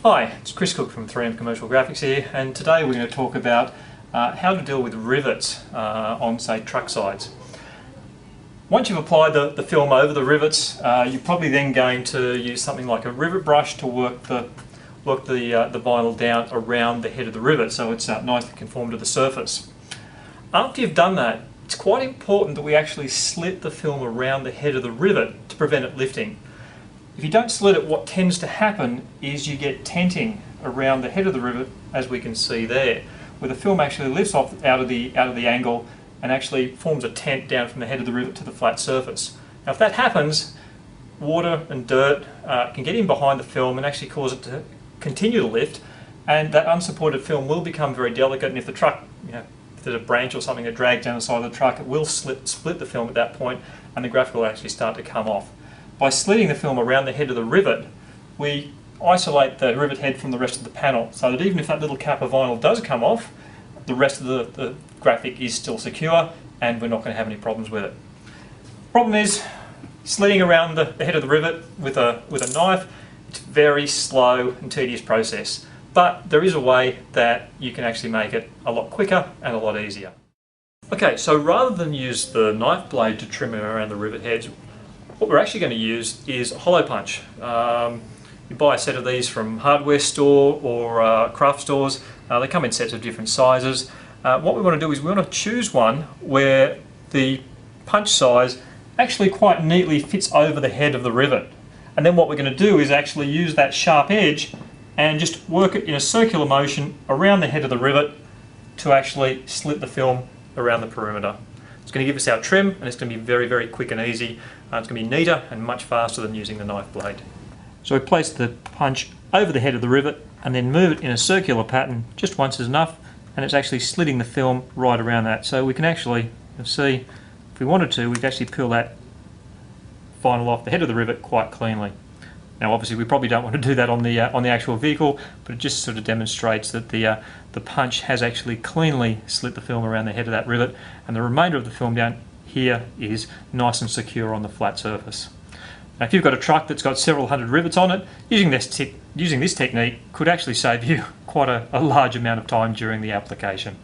Hi, it's Chris Cook from 3M Commercial Graphics here, and today we're going to talk about how to deal with rivets on, say, truck sides. Once you've applied the film over the rivets, you're probably then going to use something like a rivet brush to work the vinyl down around the head of the rivet so it's nicely conformed to the surface. After you've done that, it's quite important that we actually slit the film around the head of the rivet to prevent it lifting. If you don't slit it, what tends to happen is you get tenting around the head of the rivet, as we can see there, where the film actually lifts off out of the angle and actually forms a tent down from the head of the rivet to the flat surface. Now if that happens, water and dirt can get in behind the film and actually cause it to continue to lift, and that unsupported film will become very delicate, and if the truck, if there's a branch or something that drags down the side of the truck, it will split the film at that point and the graphic will actually start to come off. By slitting the film around the head of the rivet, we isolate the rivet head from the rest of the panel, so that even if that little cap of vinyl does come off, the rest of the graphic is still secure and we're not going to have any problems with it. Problem is, slitting around the head of the rivet with a knife, it's a very slow and tedious process, but there is a way that you can actually make it a lot quicker and a lot easier. Okay, so rather than use the knife blade to trim around the rivet heads, what we're actually going to use is a hollow punch. You buy a set of these from hardware store or craft stores. They come in sets of different sizes. What we want to do is we want to choose one where the punch size actually quite neatly fits over the head of the rivet. And then what we're going to do is actually use that sharp edge and just work it in a circular motion around the head of the rivet to actually slit the film around the perimeter. It's going to give us our trim, and it's going to be very, very quick and easy. It's going to be neater and much faster than using the knife blade. So we place the punch over the head of the rivet and then move it in a circular pattern. Just once is enough, and it's actually slitting the film right around that. So we can actually, you'll see, if we wanted to, we could actually peel that vinyl off the head of the rivet quite cleanly. Now obviously we probably don't want to do that on the actual vehicle, but it just sort of demonstrates that the punch has actually cleanly slit the film around the head of that rivet, and the remainder of the film down here is nice and secure on the flat surface. Now if you've got a truck that's got several hundred rivets on it, using this technique could actually save you quite a large amount of time during the application.